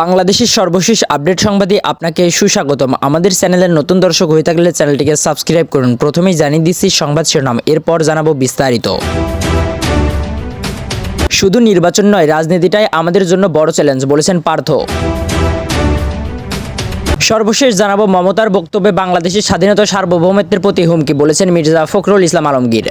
বাংলাদেশের সর্বশেষ আপডেট সংবাদে আপনাকে সুস্বাগতম। আমাদের চ্যানেলের নতুন দর্শক হয়ে থাকলে চ্যানেলটিকে সাবস্ক্রাইব করুন। প্রথমেই জানিয়ে দিচ্ছি সংবাদ শিরোনাম, এরপর জানাবো বিস্তারিত। শুধু নির্বাচন নয়, রাজনীতিটাই আমাদের জন্য বড় চ্যালেঞ্জ বলেছেন পার্থ। সর্বশেষ জানাবো মমতার বক্তব্যে বাংলাদেশের স্বাধীনতা সার্বভৌমত্বের প্রতি হুমকি বলেছেন মির্জা ফখরুল ইসলাম আলমগীর।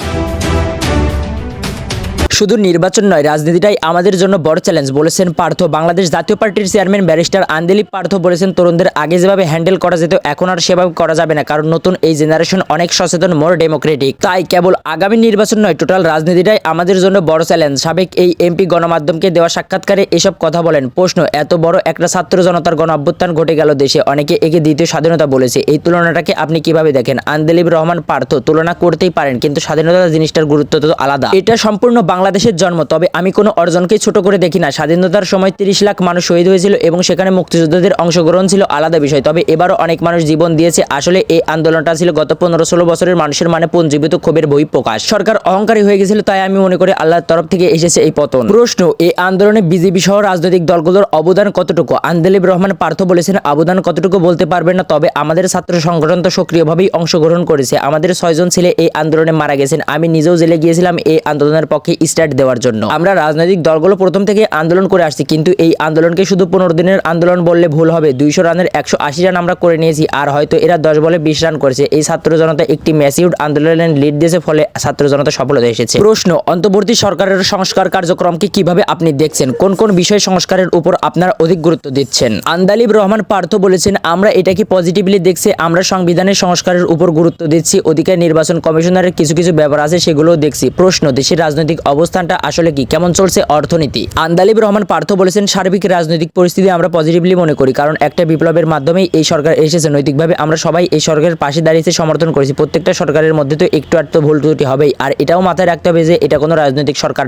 শুধু নির্বাচন নয়, রাজনীতিটাই আমাদের জন্য বড় চ্যালেঞ্জ বলেছেন পার্থ। বাংলাদেশ জাতীয় পার্টির চেয়ারম্যান ব্যারিস্টার আন্দেলিপ পার্থ বলেছেন, তরুণদের আগে যেভাবে হ্যান্ডেল করা যেত এখন আর সেভাবে করা যাবে না, কারণ নতুন এই জেনারেশন অনেক সচেতন, মোর ডেমোক্রেটিক। তাই কেবল আগামী নির্বাচন নয়, টোটাল রাজনীতিটাই আমাদের জন্য বড় চ্যালেঞ্জ। সাবেক এই এমপি গণমাধ্যমকে দেওয়া সাক্ষাৎকারে এসব কথা বলেন। প্রশ্ন, এত বড় একটা ছাত্র জনতার গণ অভ্যুত্থান ঘটে গেল দেশে, অনেকে একে দ্বিতীয় স্বাধীনতা বলেছে, এই তুলনাটাকে আপনি কিভাবে দেখেন? আন্দেলিপ রহমান পার্থ, তুলনা করতেই পারেন, কিন্তু স্বাধীনতা জিনিসটার গুরুত্ব তো আলাদা। এটা সম্পূর্ণ বাংলাদেশের জন্ম, তবে আমি কোনো অর্জনকেই ছোট করে দেখি না। স্বাধীনতার সময় 30 লাখ মানুষ শহীদ হয়েছিল এবং সেখানে মুক্তিযোদ্ধাদের অংশগ্রহণ ছিল আলাদা বিষয়, তবে এবারও অনেক মানুষ জীবন দিয়েছে। আসলে এই আন্দোলনটা ছিল গত 15-16 বছরের মানুষের মানে পুঞ্জীবিত ক্ষোভের বহিঃপ্রকাশ। সরকার অহংকারী হয়ে গেছিল, তাই আমি মনে করি আল্লাহর তরফ থেকে এসেছে এই পতন। প্রশ্ন, এই আন্দোলনে বিজেপি সহ রাজনৈতিক দলগুলোর অবদান কতটুকু? আন্দেলিপ রহমান পার্থ বলেছেন, অবদান কতটুকু বলতে পারবেন না, তবে আমাদের ছাত্র সংগঠন তো সক্রিয়ভাবেই অংশগ্রহণ করেছে। আমাদের 6 জন ছেলে এই আন্দোলনে মারা গেছেন। আমি নিজেও জেলে গিয়েছিলাম এই আন্দোলনের পক্ষে স্টার্ট দেওয়ার জন্য। আমরা রাজনৈতিক দলগুলো প্রথম থেকে আন্দোলন করে আসছি, কিন্তু এই আন্দোলনকে শুধু 15 দিনের আন্দোলন বললে ভুল হবে। 200 রানের 180 রান আমরা করে নিয়েছি, আর হয়তো এরা 10 বলে 20 রান করেছে। এই ছাত্র জনতা একটি ম্যাসিভ আন্দোলনের লিড দিয়েছে, ফলে ছাত্র জনতা সফলতা এসেছে। প্রশ্ন, অন্তর্বর্তী সরকারের সংস্কার কার্যক্রমকে কিভাবে আপনি দেখছেন? কোন কোন বিষয় সংস্কারের উপর আপনারা অধিক গুরুত্ব দিচ্ছেন? আন্দেলিপ রহমান পার্থ বলেছেন, আমরা এটাকে পজিটিভলি দেখছি। আমরা সংবিধানের সংস্কারের উপর গুরুত্ব দিচ্ছি, ওদিকে নির্বাচন কমিশনারের কিছু কিছু ব্যাপার আছে সেগুলোও দেখছি। প্রশ্ন, দেশের রাজনৈতিক অবস্থানটা আসলে কি, কেমন চলছে অর্থনীতি? আন্দেলিপ রহমান পার্থ বলেছেন, সার্বিক রাজনৈতিক পরিস্থিতি আমরা পজিটিভলি মনে করি, কারণ একটা বিপ্লবের মাধ্যমেই এই সরকার এসেছে। নৈতিকভাবে আমরা সবাই এই সরকারের পাশে দাঁড়িয়েছে, সমর্থন করেছি। প্রত্যেকটা সরকারের মধ্যে তো একটু আধটু ভুল ত্রুটি হবেই, আর এটাও মাথায় রাখতে হবে যে এটা কোনো রাজনৈতিক সরকার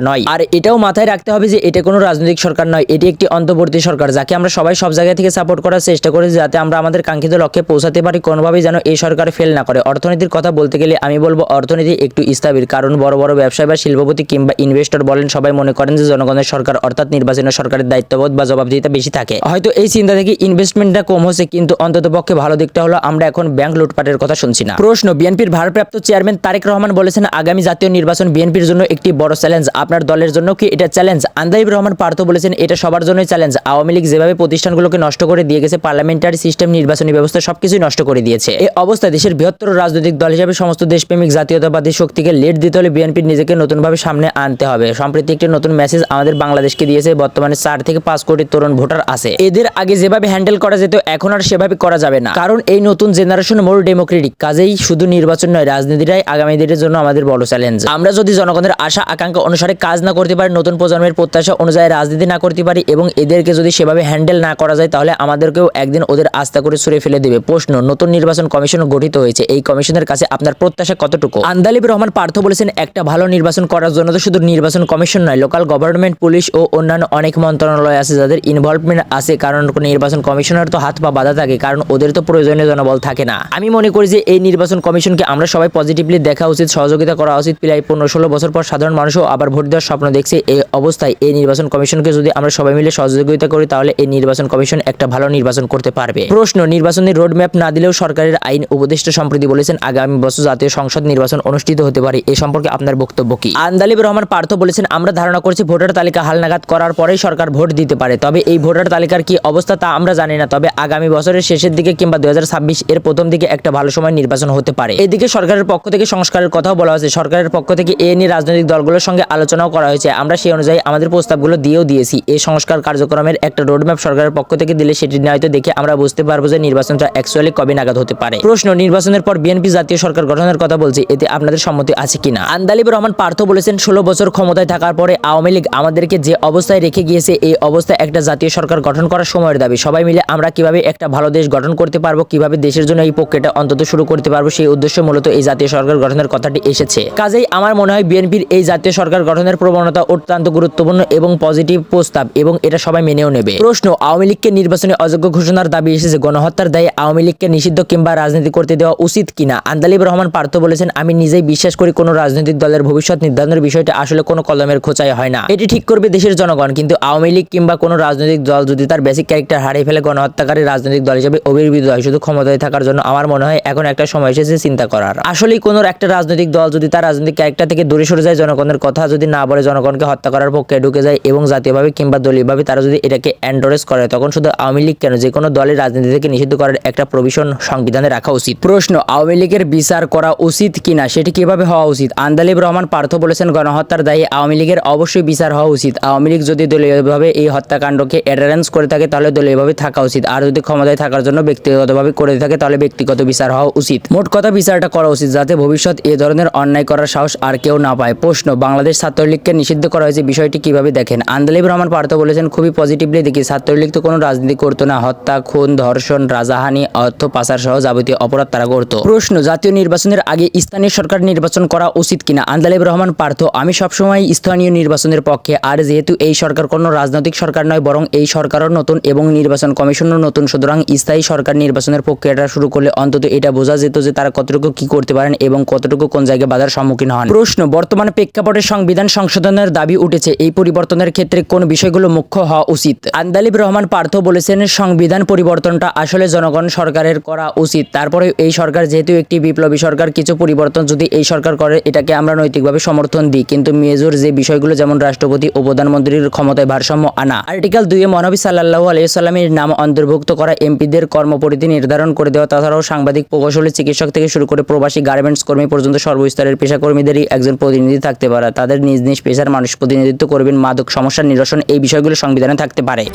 নয়। এটি একটি অন্তর্বর্তী সরকার, যাকে আমরা সবাই সব জায়গা থেকে সাপোর্ট করার চেষ্টা করি, যাতে আমরা আমাদের কাঙ্ক্ষিত লক্ষ্যে পৌঁছাতে পারি। কোনোভাবেই যেন এই সরকার ফেল না করে। অর্থনীতির কথা বলতে গেলে আমি বলবো অর্থনীতি একটু স্থবির, কারণ বড় বড় ব্যবসায়ী বা শিল্পপতি কিংবা ইনভেস্টর বলেন, সবাই মনে করেন যে জনগণের সরকার অর্থাৎ নির্বাচনের সরকারের দায়িত্ববোধ বা জবাবদিহিতা বেশি থাকে। হয়তো এই চিন্তা থেকে ইনভেস্টমেন্টটা কম হচ্ছে, কিন্তু অন্ততপক্ষে ভালো দিকটা হলো আমরা এখন ব্যাংক লুটপাটের কথা শুনছি না। প্রশ্ন, বিএনপির ভারপ্রাপ্ত চেয়ারম্যান তারেক রহমান বলেছেন, আগামী জাতীয় নির্বাচন বিএনপির জন্য একটি বড় চ্যালেঞ্জ। আপনার দলের জন্য কি এটা চ্যালেঞ্জ? আন্দেলিপ রহমান পার্থ বলেছেন, এটা সবার জন্যই চ্যালেঞ্জ। আওয়ামী লীগ যেভাবে প্রতিষ্ঠানগুলোকে নষ্ট করে দিয়ে গেছে, পার্লামেন্টারি সিস্টেম, নির্বাচনী ব্যবস্থা সবকিছুই নষ্ট করে দিয়েছে। এই অবস্থায় দেশের বৃহত্তর রাজনৈতিক দল হিসেবে সমস্ত দেশপ্রেমিক জাতীয়তাবাদী শক্তিকে লিড দিতে হলে বিএনপির নিজেকে নতুনভাবে সামনে আনতে হবে। সম্প্রতি একটি নতুন মেসেজ আমাদের বাংলাদেশকে দিয়েছে। বর্তমানে 4 থেকে 5 কোটি তরুণ ভোটার আছে, এদের আগে যেভাবে হ্যান্ডেল করা যেত এখন আর সেভাবে করা যাবে না, কারণ এই নতুন জেনারেশন মোর ডেমোক্রেটিক। কাজেই শুধু নির্বাচন নয়, রাজনীতিটাই আগামী দিনের জন্য আমাদের বড় চ্যালেঞ্জ। আমরা যদি জনগণের আশা আকাঙ্ক্ষা অনুসারে কাজ না করতে পারি, নতুন প্রজন্মের প্রত্যাশা অনুযায়ী রাজনীতি না করতে পারি এবং এদেরকে যদি সেভাবে হ্যান্ডেল না করা যায়, তাহলে আমাদেরকেও একদিন ওদের আস্থা করে ছুঁড়ে ফেলে দেবে। প্রশ্ন, নতুন নির্বাচন কমিশন গঠিত হয়েছে, এই কমিশনের কাছে আপনার প্রত্যাশা কতটুকু? আন্দেলিপ রহমান পার্থ বলেছেন, একটা ভালো নির্বাচন করার জন্য তো শুধু নির্বাচন কমিশন নয়, লোকাল গভর্নমেন্ট, পুলিশ ও অন্যান্য অনেক মন্ত্রণালয় আছে যাদের ইনভলভমেন্ট আছে, কারণ নির্বাচন কমিশনের তো হাত পা বাঁধা থাকে, কারণ ওদের তো প্রয়োজনীয় জনবল থাকে না। আমি মনে করি যে এই নির্বাচন কমিশনকে আমরা সবাই পজিটিভলি দেখা উচিত, সহযোগিতা করা উচিত। প্রায় 15-16 বছর পর সাধারণ মানুষও আবার ভোট দেওয়ার স্বপ্ন দেখছে। এই অবস্থায় এই নির্বাচন কমিশনকে যদি আমরা সবাই মিলে সহযোগিতা করি, তাহলে এই নির্বাচন কমিশন একটা ভালো নির্বাচন করতে পারবে। প্রশ্ন, নির্বাচনের রোডম্যাপ না দিলেও সরকারের আইন উপদেষ্টা সম্প্রতি বলেছেন, আগামী বছর জাতীয় সংসদ নির্বাচন অনুষ্ঠিত হতে পারে। এই সম্পর্কে আপনার বক্তব্য কি? আন্দেলিপ রহমান পার্থ বলেছেন, আমরা ধারণা করছি ভোটার তালিকা হালনাগাদ করার পরেই সরকার ভোট দিতে পারে, তবে এই ভোটার তালিকার কি অবস্থা তা আমরা জানি না। তবে আগামী বছরের শেষের দিকে কিংবা 2026 এর প্রথম দিকে একটা ভালো সময় নির্বাচন হতে পারে। এদিকে সরকারের পক্ষ থেকে সংস্কারের কথাও বলা হয়েছে। সরকারের পক্ষ থেকে এ নিয়ে রাজনৈতিক দলগুলোর সঙ্গে আলোচনাও করা হয়েছে। আমরা সেই অনুযায়ী আমাদের প্রস্তাবগুলো দিয়েছি। এই সংস্কার কার্যক্রমের একটা রোডম্যাপ সরকারের পক্ষ থেকে দিলে সেটি হয়তো দেখে আমরা বুঝতে পারবো যে নির্বাচনটা অ্যাকচুয়ালি কবে নাগাদ হতে পারে। প্রশ্ন, নির্বাচনের পর বিএনপি জাতীয় সরকার গঠনের কথা বলছে, এতে আপনাদের সম্মতি আছে কিনা? আন্দেলিপ রহমান পার্থ বলেছেন, 16 বছর ক্ষমতায় থাকার পরে আওয়ামী লীগ আমাদেরকে যে অবস্থায় রেখে গিয়েছে, এই অবস্থায় একটা জাতীয় সরকার গঠন করার সময়ের দাবি। সবাই মিলে আমরা কিভাবে একটা ভালো দেশ গঠন করতে পারবো, কিভাবে দেশের জন্য এই প্রক্রিয়াটা অন্তত শুরু করতে পারবো, সেই উদ্দেশ্যে মূলত এই জাতীয় সরকার গঠনের কথাটি এসেছে। কাজেই আমার মনে হয় বিএনপির এই জাতীয় সরকার গঠনের প্রবণতা অত্যন্ত গুরুত্বপূর্ণ এবং পজিটিভ প্রস্তাব, এবং এটা সবাই মেনেও নেবে। প্রশ্ন, আওয়ামী লীগকে নির্বাচনে অযোগ্য ঘোষণার দাবি এসেছে। গণহত্যার দায়ে আওয়ামী লীগকে নিষিদ্ধ কিংবা রাজনীতি করতে দেওয়া উচিত কিনা? আন্দেলিপ রহমান পার্থ বলেছেন, আমি নিজেই বিশ্বাস করি কোনো রাজনৈতিক দলের ভবিষ্যৎ নির্ধারণের বিষয়টা আসলে আসলে কোনো কলমের খোঁচাই হয় না। এটি ঠিক করবে দেশের জনগণ, কিন্তু আওয়ামী লীগ কিংবা কোনো রাজনৈতিক দল যদি তার বেসিক ক্যারেক্টার হারিয়ে ফেলে গণহত্যাকারী রাজনৈতিক দল হিসেবে অভিহিত হয় শুধু ক্ষমতায় থাকার জন্য, আমার মনে হয় এখন একটা সময় এসেছে চিন্তা করার। আসলেই কোনো একটা রাজনৈতিক দল যদি তার রাজনৈতিক ক্যারেক্টার থেকে দূরে সরে যায়, জনগণের কথা যদি না বলে, জনগণকে হত্যা করার পক্ষে ঢুকে যায় এবং জাতীয়ভাবে কিংবা দলীয়ভাবে তারা যদি এটাকে এন্ডোর্স করে, তখন শুধু আওয়ামী লীগ কেন, যে কোনো দলের রাজনীতি থেকে নিষিদ্ধ করার একটা প্রভিশন সংবিধানে রাখা উচিত। প্রশ্ন, আওয়ামী লীগের বিচার করা উচিত কিনা, সেটি কিভাবে হওয়া উচিত? আন্দালিব রহমান পার্থ বলেছেন, গণহত্যার দায়ে আওয়ামী লীগের অবশ্যই বিচার হওয়া উচিত। আওয়ামী লীগ যদি দলীয়ভাবে এই হত্যাকাণ্ডকে অ্যাডারেন্স করে থাকে তাহলে দলীয়ভাবে থাকা উচিত, আর যদি ক্ষমতায় থাকার জন্য ব্যক্তিগতভাবে করে থাকে তাহলে ব্যক্তিগত বিচার হওয়া উচিত। মোট কথা বিচারটা করা উচিত যাতে ভবিষ্যৎ এ ধরনের অন্যায় করার সাহস আর কেউ না পায়। প্রশ্ন, বাংলাদেশ ছাত্রলীগকে নিষিদ্ধ করা হয়েছে, বিষয়টি কিভাবে দেখেন? আন্দালিব রহমান পার্থ বলেছেন, খুবই পজিটিভলি দেখি। ছাত্রলীগ তো কোনো রাজনীতি করতো না, হত্যা, খুন, ধর্ষণ, রাজাহানি, অর্থ পাচার সহ যাবতীয় অপরাধ তারা করতো। প্রশ্ন, জাতীয় নির্বাচনের আগে স্থানীয় সরকার নির্বাচন করা উচিত কিনা? আন্দালিব রহমান পার্থ, আমি সবসময় স্থানীয় নির্বাচনের পক্ষে। আর যেহেতু এই সরকার কোনো রাজনৈতিক সরকার নয়, বরং এই সরকারও নতুন এবং নির্বাচন কমিশনও নতুন, সুতরাং স্থায়ী সরকার নির্বাচনের প্রক্রিয়াটা শুরু করলে অন্তত এটা বোঝা যেত যে তারা কতটুকু কি করতে পারেন এবং কতটুকু কোন জায়গায় বাধার সম্মুখীন হন। প্রশ্ন, বর্তমানে প্রেক্ষাপটে সংবিধান সংশোধনের দাবি উঠেছে, এই পরিবর্তনের ক্ষেত্রে কোন বিষয়গুলো মুখ্য হওয়া উচিত? আন্দালিব রহমান পার্থ বলেছেন, সংবিধান পরিবর্তনটা আসলে জনগণ সরকারের করা উচিত। তারপরে এই সরকার যেহেতু একটি বিপ্লবী সরকার, কিছু পরিবর্তন যদি এই সরকার করে এটাকে আমরা নৈতিকভাবে সমর্থন দিই, কিন্তু মেজর যে বিষয়গুলো যেমন রাষ্ট্রপতি ও প্রধানমন্ত্রীর ক্ষমতায় ভারসাম্য আনা, আর্টিকেল 2 এ মহানবী সাল্লাল্লাহু আলাইহি ওয়াসাল্লামের নাম অন্তর্ভুক্ত করা, এমপিদের কর্মপরিধি নির্ধারণ করে দেওয়া, তাছাড়াও সাংবাদিক, প্রকৌশলী, চিকিৎসক থেকে শুরু করে প্রবাসী গার্মেন্টস কর্মী পর্যন্ত সর্বস্তরের পেশাকর্মীদেরই একজন প্রতিনিধি থাকতে পারে, তাদের নিজ নিজ পেশার মানুষ প্রতিনিধিত্ব করবেন, মাদক সমস্যার নিরসন, এই বিষয়গুলো সংবিধানে থাকতে পারে।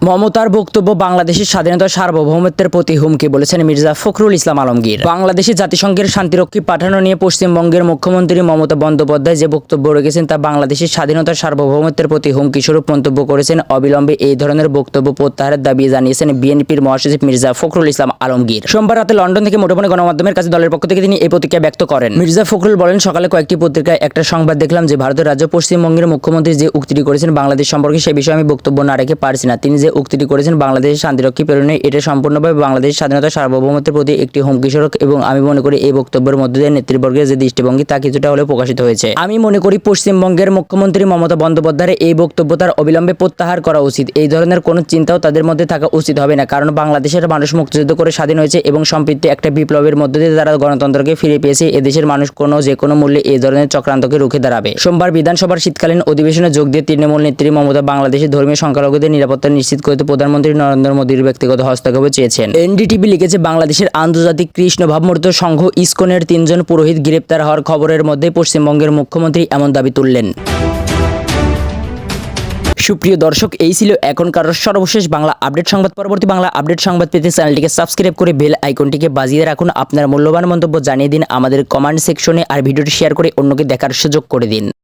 মমতার বক্তব্য বাংলাদেশের স্বাধীনতা সার্বভৌমত্বের প্রতি হুমকি, বলেছেন মির্জা ফখরুল ইসলাম আলমগীর। বাংলাদেশে জাতিসংঘের শান্তিরক্ষী পাঠানো নিয়ে পশ্চিমবঙ্গের মুখ্যমন্ত্রী মমতা বন্দ্যোপাধ্যায় যে বক্তব্য রেখেছেন তা বাংলাদেশের স্বাধীনতা সার্বভৌমত্বের প্রতি হুমকি স্বরূপ মন্তব্য করেছেন। অবিলম্বে এই ধরনের বক্তব্য প্রত্যাহারের দাবি জানিয়েছেন বিএনপির মহাসচিব মির্জা ফখরুল ইসলাম আলমগীর। সোমবার রাতে লন্ডন থেকে মুঠোফোনে গণমাধ্যমের কাছে দলের পক্ষ থেকে তিনি এই প্রতিক্রিয়া ব্যক্ত করেন। মির্জা ফখরুল বলেন, সকালে কয়েকটি পত্রিকায় একটা সংবাদ দেখলাম যে ভারতের রাজ্য পশ্চিমবঙ্গের মুখ্যমন্ত্রী যে উক্তিটি করেছেন বাংলাদেশ সম্পর্কে, সে বিষয়ে আমি বক্তব্য না রেখে পারছি না। তিনি যে উক্তিটি করেছেন বাংলাদেশের শান্তিরক্ষী প্রেরণে, এটা সম্পূর্ণভাবে বাংলাদেশের স্বাধীনতা সার্বভৌমত্বের প্রতি একটি হুমকি স্বরূপ, এবং আমি মনে করি এই বক্তব্যের মধ্যে দিয়ে নেতৃবর্গের যে দৃষ্টিভঙ্গি তা কিছুটা হলেও প্রকাশিত হয়েছে। আমি মনে করি পশ্চিমবঙ্গের মুখ্যমন্ত্রী মমতা বন্দ্যোপাধ্যায়ের এই বক্তব্য তার অবিলম্বে প্রত্যাহার করা উচিত। এই ধরনের কোনো চিন্তাও তাদের মধ্যে থাকা উচিত হবে না, কারণ বাংলাদেশের মানুষ মুক্তিযুদ্ধ করে স্বাধীন হয়েছে এবং সম্প্রতি একটা বিপ্লবের মধ্যে দিয়ে তারা গণতন্ত্রকে ফিরে পেয়েছে। এদেশের মানুষ যে কোনো মূল্যে এই ধরনের চক্রান্তকে রুখে দাঁড়াবে। সোমবার বিধানসভার শীতকালীন অধিবেশনে যোগ দিয়ে তৃণমূল নেত্রী মমতা বাংলাদেশের ধর্মীয় সংখ্যালঘুদের নিরাপত্তা নিশ্চিত করতে প্রধানমন্ত্রী নরেন্দ্র মোদীর ব্যক্তিগত হস্তক্ষেপ চেয়েছেন। এনডিটিভি লিখেছে, বাংলাদেশের আন্তর্জাতিক কৃষ্ণ ভাবমূর্ত সংঘ ইসকনের 3 জন পুরোহিত গ্রেপ্তার হওয়ার খবরের মধ্যে পশ্চিমবঙ্গের মুখ্যমন্ত্রী এমন দাবি তুললেন। সুপ্রিয় দর্শক, এই ছিল এখনকার সর্বশেষ বাংলা আপডেট সংবাদ। পরবর্তী বাংলা আপডেট সংবাদ পেতে চ্যানেলটিকে সাবস্ক্রাইব করে বেল আইকনটিকে বাজিয়ে রাখুন। আপনার মূল্যবান মন্তব্য জানিয়ে দিন আমাদের কমেন্ট সেকশনে, আর ভিডিওটি শেয়ার করে অন্যকে দেখার সুযোগ করে দিন।